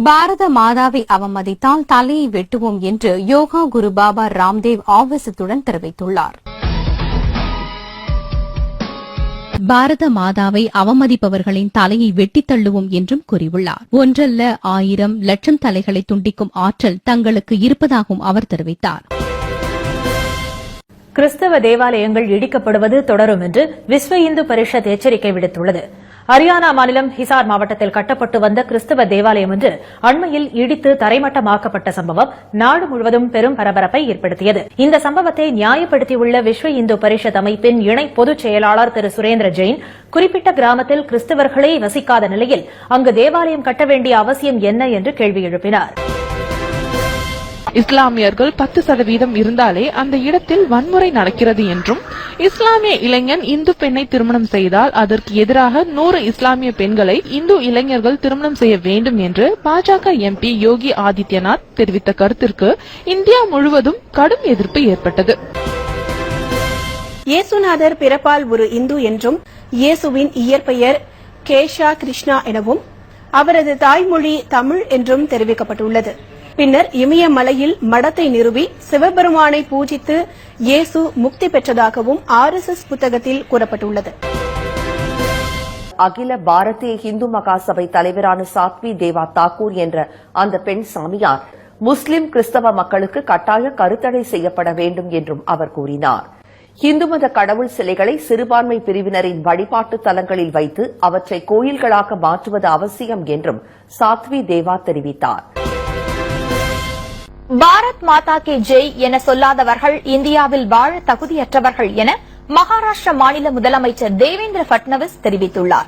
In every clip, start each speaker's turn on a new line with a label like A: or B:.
A: பாரத மாதாவை அவமதித்தால் தலையை வெட்டுவோம் என்று யோகா குரு பாபா ராம்தேவ் ஆவேசத்துடன் தெரிவித்துள்ளார். பாரத மாதாவை அவமதிப்பவர்களின் தலையை வெட்டித் தள்ளுவோம் என்றும் கூறியுள்ளார். ஒன்றல்ல 1000 லட்சம் தலைகளை துண்டிக்கும் ஆற்றல் தங்களுக்கு இருப்பதாகவும் அவர் தெரிவித்தார்.
B: கிறிஸ்தவ தேவாலயங்கள் இடிக்கப்படுவது தொடரும் என்று விஸ்வ இந்து பரிஷத் எச்சரிக்கை விடுத்துள்ளது. ஹரியானா மாநிலம் ஹிசார் மாவட்டத்தில் கட்டப்பட்டு வந்த கிறிஸ்தவ தேவாலயம் ஒன்று அண்மையில் இடித்து தரைமட்டமாக்கப்பட்ட சம்பவம் நாடு முழுவதும் பெரும் பரபரப்பை ஏற்படுத்தியது. இந்த சம்பவத்தை நியாயப்படுத்தியுள்ள விஸ்வ இந்து பரிஷத் அமைப்பின் இணை பொதுச் செயலாளர் திரு சுரேந்திர ஜெயின், குறிப்பிட்ட கிராமத்தில் கிறிஸ்தவர்களே வசிக்காத நிலையில் அங்கு தேவாலயம் கட்ட வேண்டிய அவசியம் என்ன என்று கேள்வி எழுப்பினார்.
C: இஸ்லாமியர்கள் 10% இருந்தாலே அந்த இடத்தில் வன்முறை நடக்கிறது என்றும், இஸ்லாமிய இளைஞன் இந்து பெண்ணை திருமணம் செய்தால் அதற்கு எதிராக 100 இஸ்லாமிய பெண்களை இந்து இளைஞர்கள் திருமணம் செய்ய வேண்டும் என்று பாஜக எம்பி யோகி ஆதித்யநாத் தெரிவித்த கருத்திற்கு இந்தியா முழுவதும் கடும் எதிர்ப்பு ஏற்பட்டது.
D: இயேசுநாதர் பிறப்பால் ஒரு இந்து என்றும், இயேசுவின் இயற்பெயர் கேஷா கிருஷ்ணா எனவும், அவரது தாய்மொழி தமிழ் என்றும் தெரிவிக்கப்பட்டுள்ளது. பின்னர் இமயமலையில் மடத்தை நிறுவி சிவபெருமானை பூஜித்து இயேசு முக்தி பெற்றதாகவும் RSS புத்தகத்தில் கூறப்பட்டுள்ளது.
E: அகில பாரதிய இந்து மகாசபை தலைவரான சாத்வி தேவா தாக்கூர் என்ற அந்த பெண் சாமியார் முஸ்லிம் கிறிஸ்தவ மக்களுக்கு கட்டாய கருத்தடை செய்யப்பட வேண்டும் என்றும் அவர் கூறினார். இந்து மத கடவுள் சிலைகளை சிறுபான்மை பிரிவினரின் வழிபாட்டு தலங்களில் வைத்து அவற்றை கோயில்களாக மாற்றுவது அவசியம் என்றும் சாத்வி தேவா தெரிவித்தார்.
F: பாரத் மாதா கே ஜெய் என சொல்லாதவர்கள் இந்தியாவில் வாழ தகுதியற்றவர்கள் என மகாராஷ்டிர மாநில முதலமைச்சர் தேவேந்திர பட்னவிஸ் தெரிவித்துள்ளார்.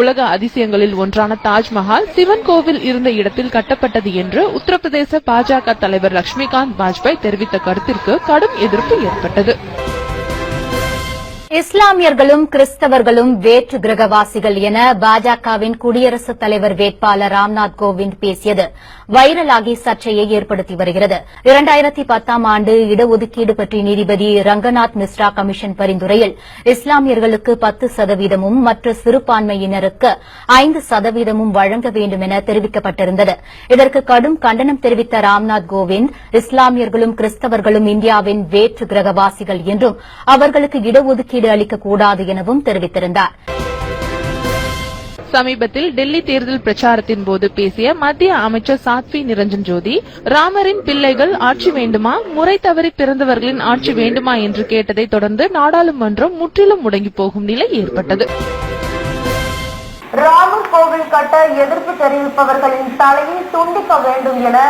C: உலக அதிசயங்களில் ஒன்றான தாஜ்மஹால் சிவன் கோவில் இருந்த இடத்தில் கட்டப்பட்டது என்று உத்தரப்பிரதேச பாஜக தலைவர் லட்சுமிகாந்த் வாஜ்பாய் தெரிவித்த கருத்திற்கு கடும் எதிர்ப்பு ஏற்பட்டது.
A: இஸ்லாமியர்களும் கிறிஸ்தவர்களும் வேற்று கிரகவாசிகள் என பாஜகவின் குடியரசுத் தலைவர் வேட்பாளர் ராம்நாத் கோவிந்த் பேசியது வைரலாகி சர்ச்சையை ஏற்படுத்தி வருகிறது. 2010ஆம் ஆண்டு இடஒதுக்கீடு பற்றி நீதிபதி ரங்கநாத் மிஸ்ரா கமிஷன் பரிந்துரையில் இஸ்லாமியர்களுக்கு 10% மற்ற சிறுபான்மையினருக்கு 5% வழங்க வேண்டும் என தெரிவிக்கப்பட்டிருந்தது. இதற்கு கடும் கண்டனம் தெரிவித்த ராம்நாத் கோவிந்த், இஸ்லாமியர்களும் கிறிஸ்தவர்களும் இந்தியாவின் வேற்று கிரகவாசிகள் என்றும் அவர்களுக்கு இடஒதுக்கீடு அளிக்கக்கூடாது எனவும் தெரிவித்திருந்தார்.
C: சமீபத்தில் டெல்லி தேர்தல் பிரச்சாரத்தின் போது பேசிய மத்திய அமைச்சர் சாத்வி நிரஞ்சன் ஜோதி, ராமரின் பிள்ளைகள் ஆட்சி வேண்டுமா, முறை தவறி பிறந்தவர்களின் ஆட்சி வேண்டுமா என்று கேட்டதை தொடர்ந்து நாடாளுமன்றம் முற்றிலும் முடங்கி போகும் நிலை ஏற்பட்டது.
E: ராமர் கோவில் கட்ட எதிர்ப்பு தெரிவிப்பவர்களின் தலையை துண்டிக்க வேண்டும் என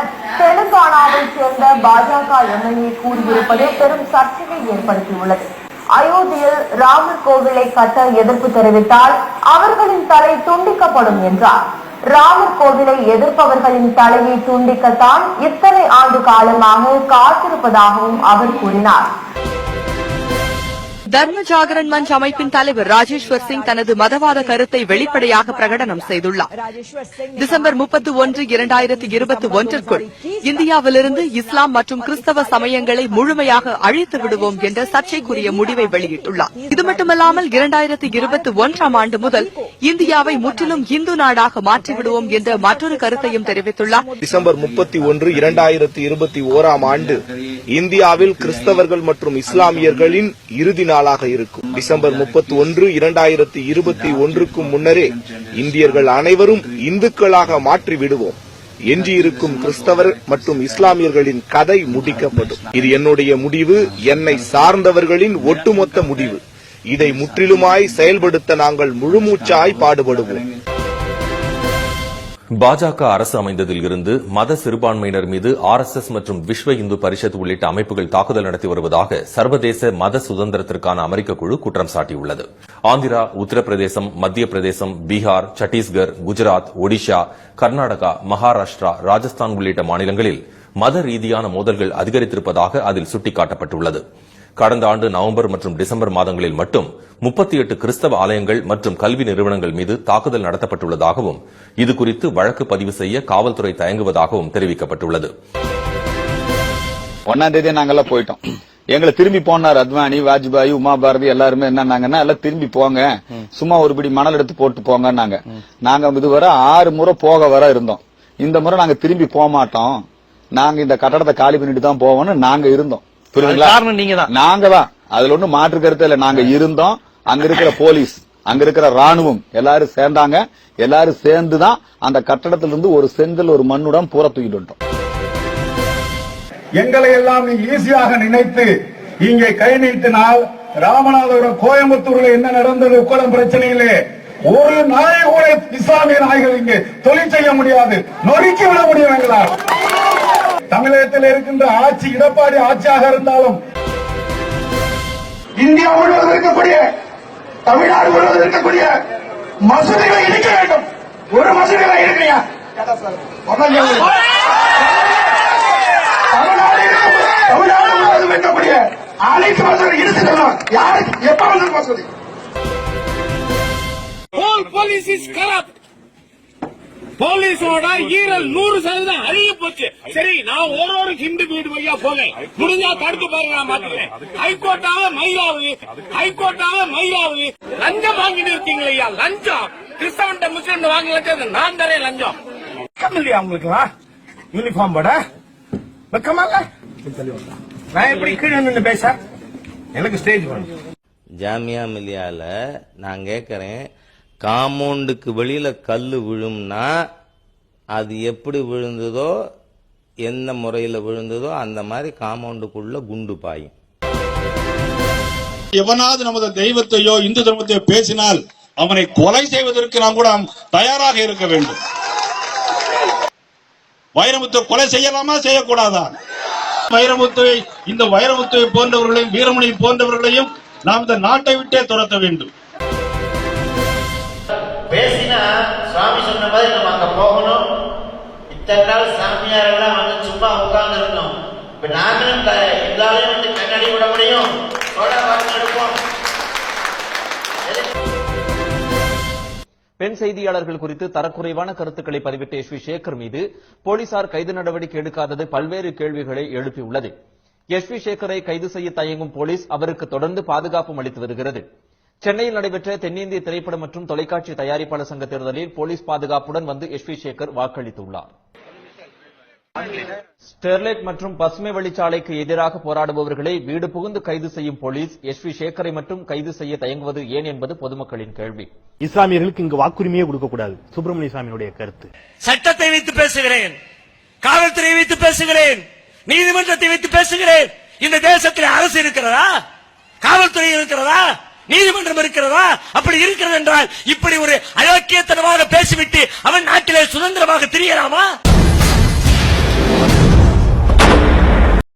E: தெலுங்கானாவைச் சேர்ந்த பாஜக எம்எல்ஏ கூறியிருப்பது பெரும் சர்ச்சையை ஏற்படுத்தியுள்ளது. அயோத்தியில் ராமர் கோவிலை கட்ட எதிர்ப்பு தெரிவித்தால் அவர்களின் தலை துண்டிக்கப்படும் என்றார். ராமர் கோவிலை எதிர்ப்பவர்களின் தலையை துண்டிக்கத்தான் இத்தனை ஆண்டு காலமாக காத்திருப்பதாகவும் அவர் கூறினார்.
G: தர்ம ஜாகரன் மஞ்ச் அமைப்பின் தலைவர் ராஜேஸ்வர் சிங் தனது மதவாத கருத்தை வெளிப்படையாக பிரகடனம் செய்துள்ளார். டிசம்பர் 31, 2021ற்குள் இந்தியாவிலிருந்து இஸ்லாம் மற்றும் கிறிஸ்தவ சமயங்களை முழுமையாக அழித்து விடுவோம் என்ற சர்ச்சைக்குரிய முடிவை வெளியிட்டுள்ளார். இது மட்டுமல்லாமல் 2021ஆம் ஆண்டு முதல் இந்தியாவை முற்றிலும் இந்து நாடாக மாற்றிவிடுவோம் என்ற மற்றொரு கருத்தையும் தெரிவித்துள்ளார்.
H: டிசம்பர் 31, 2021ஆம் ஆண்டு இந்தியாவில் கிறிஸ்தவர்கள் மற்றும் இஸ்லாமியர்களின் இறுதி நாளாக இருக்கும். டிசம்பர் 31, 2021க்கு முன்னரே இந்தியர்கள் அனைவரும் இந்துக்களாக மாற்றி விடுவோம். எஞ்சியிருக்கும் கிறிஸ்தவர் மற்றும் இஸ்லாமியர்களின் கதை முடிக்கப்படும். இது என்னுடைய முடிவு, என்னை சார்ந்தவர்களின் ஒட்டுமொத்த முடிவு. இதை முற்றிலுமாய் செயல்படுத்த நாங்கள் முழுமூச்சாய் பாடுபடுவோம்.
I: பாஜக அரசு அமைந்ததில் இருந்து மத சிறுபான்மையினர் மீது RSS மற்றும் விஸ்வ இந்து பரிஷத் உள்ளிட்ட அமைப்புகள் தாக்குதல் நடத்தி வருவதாக சர்வதேச மத சுதந்திரத்திற்கான அமெரிக்க குழு குற்றம் சாட்டியுள்ளது. ஆந்திரா, உத்தரப்பிரதேசம், மத்திய பிரதேசம், பீகார், சத்தீஸ்கர், குஜராத், ஒடிஷா, கர்நாடகா, மகாராஷ்டிரா, ராஜஸ்தான் உள்ளிட்ட மாநிலங்களில் மத ரீதியான மோதல்கள் அதிகரித்திருப்பதாக அதில் சுட்டிக்காட்டப்பட்டுள்ளது. கடந்த ஆண்டு நவம்பர் மற்றும் டிசம்பர் மாதங்களில் மட்டும் 38 கிறிஸ்தவ ஆலயங்கள் மற்றும் கல்வி நிறுவனங்கள் மீது தாக்குதல் நடத்தப்பட்டுள்ளதாகவும் இதுகுறித்து வழக்கு பதிவு செய்ய காவல்துறை தயங்குவதாகவும் தெரிவிக்கப்பட்டுள்ளது.
J: 1ஆம் தேதி நாங்கெல்லாம் போயிட்டோம். எங்களை திரும்பி போனார் அத்வானி, வாஜ்பாய், உமா பாரதி எல்லாருமே என்னன்னாங்கன்னா எல்லாம் திரும்பி போங்க, சும்மா ஒரு பிடி மணல் எடுத்து போட்டு போங்கன்னாங்க. நாங்க இதுவரை 6 முறை போக வர இருந்தோம். இந்த முறை நாங்க திரும்பி போக மாட்டோம், நாங்க இந்த கட்டடத்தை காலி பண்ணிட்டு தான் போவோம்னு நாங்க இருந்தோம். புரியுதுங்களா? நாங்க தான், அதுல ஒண்ணும் மாற்று கருத்து இல்ல. நாங்க இருந்தோம், அங்க இருக்கிற போலீஸ், அங்க இருக்கிற ராணுவம் எல்லாரும் சேர்ந்தாங்க. எல்லாரும் சேர்ந்துதான் அந்த கட்டடத்திலிருந்து ஒரு செங்கல் ஒரு மண்ணுடன் பூரா தூக்கிட்டு வந்துட்டோம்.
K: எங்களை எல்லாம் நீ ஈஸியாக நினைத்து இங்கே கை நீட்டினால் ராமநாதபுரம் கோயம்புத்தூர்ல என்ன நடந்தது உக்கடம் பிரச்சனையிலே ஒரு நாய் கூட இஸ்லாமிய நாய்கள் இங்கே தொழில் செய்ய முடியாது, நொறுக்கி விட முடியும் எங்களால். தமிழகத்தில் இருக்கின்ற ஆட்சி எடப்பாடி ஆட்சியாக இருந்தாலும் இந்தியா முழுவதும் இருக்கக்கூடிய தமிழ்நாடு முழுவதும் இருக்கக்கூடிய மசூதிகளை இடிக்க வேண்டும். ஒரு மசூதிகளை இடிக்கையா தமிழ்நாடு முழுவதும் இருக்கக்கூடிய அனைத்து மசூதி இடித்து தரலாம். யாருக்கு எப்ப வந்து மசூதி?
L: Police is corrupt. போலீஸோட ஈரல் 100% அழிய போச்சு. சரி, நான் ஒரு ஹிந்து வீடு வழியா போவேன், முடிஞ்சா தடுத்து பாருங்க, நான் பாத்துக்கிறேன். ஹைகோர்ட்டாக மயிலாவது லஞ்சம் வாங்கிட்டு இருக்கீங்களா? ஐயா, லஞ்சம் கிறிஸ்தவன் முஸ்லீம் வாங்கல, நான் தரேன் லஞ்சம். இல்லையா உங்களுக்குலாம் யூனிஃபார்ம் போட வெக்கமால? நான் எப்படி கீழே நின்று பேச? எனக்கு ஸ்டேஜ் வேணும்.
M: ஜாமியா மில்லியால நான் கேட்கறேன், காம்பவுண்டுக்கு வெளியில கல்லு விழும்னா அது எப்படி விழுந்ததோ, எந்த முறையில விழுந்ததோ அந்த மாதிரி காம்பவுண்டுக்குள்ள குண்டு பாயும்.
K: எவனாவது நமது தெய்வத்தையோ இந்து தர்மத்தையோ பேசினால் அவனை கொலை செய்வதற்கு நாம் கூட தயாராக இருக்க வேண்டும். வைரமுத்து கொலை செய்யலாமா, செய்யக்கூடாதா? வைரமுத்துவை, இந்த வைரமுத்துவை போன்றவர்களையும் வீரமணி போன்றவர்களையும் நாம் இந்த நாட்டை விட்டே துரத்த வேண்டும்.
N: பேசினா சுவாமி சொன்ன மாதிரி நம்ம அங்க போகணும். இத்தனை நாள் சாமியார் எல்லாம் வந்து சும்மா உட்கார்ந்து இருந்தோம். இப்ப நாங்களும் எல்லாரையும் வந்து கண்ணாடி விட முடியும், எடுப்போம்.
O: பெண் செய்தியாளர்கள் குறித்து தரக்குறைவான கருத்துக்களை பதிவிட்ட எஸ்வி சேகர் மீது போலீசார் கைது நடவடிக்கை எடுக்காதது பல்வேறு கேள்விகளை எழுப்பியுள்ளது. எஸ்வி சேகரை கைது செய்ய தயங்கும் போலீஸ் அவருக்கு தொடர்ந்து பாதுகாப்பும் அளித்து வருகிறது. சென்னையில் நடைபெற்ற தென்னிந்திய திரைப்பட மற்றும் தொலைக்காட்சி தயாரிப்பாளர் சங்க தேர்தலில் போலீஸ் பாதுகாப்புடன் வந்து எஸ்வி சேகர் வாக்களித்துள்ளார். ஸ்டெர்லைட் மற்றும் பசுமை வழிச்சாலைக்கு எதிராக போராடுபவர்களை வீடு புகுந்து கைது செய்யும் போலீஸ் எஸ்வி சேகரை மட்டும் கைது செய்ய தயங்குவது ஏன் என்பது பொதுமக்களின் கேள்வி.
P: இஸ்லாமியர்களுக்கு இங்கு வாக்குரிமையே கொடுக்கக்கூடாது, சுப்பிரமணிய சாமியுடைய கருத்து.
L: சட்டத்தை வைத்து பேசுகிறேன், காவல்துறையை வைத்து பேசுகிறேன், நீதிமன்றத்தை வைத்து பேசுகிறேன். இந்த தேசத்தில் அரசு இருக்கிறதா? காவல்துறை இருக்கிறதா? நீதிமன்றம் இருக்கிறதா? அப்படி இருக்கிறது என்றால் இப்படி ஒரு அயோக்கியத்தனமாக பேசிவிட்டு அவன் நாட்டிலே சுதந்திரமாக திரியலாமா?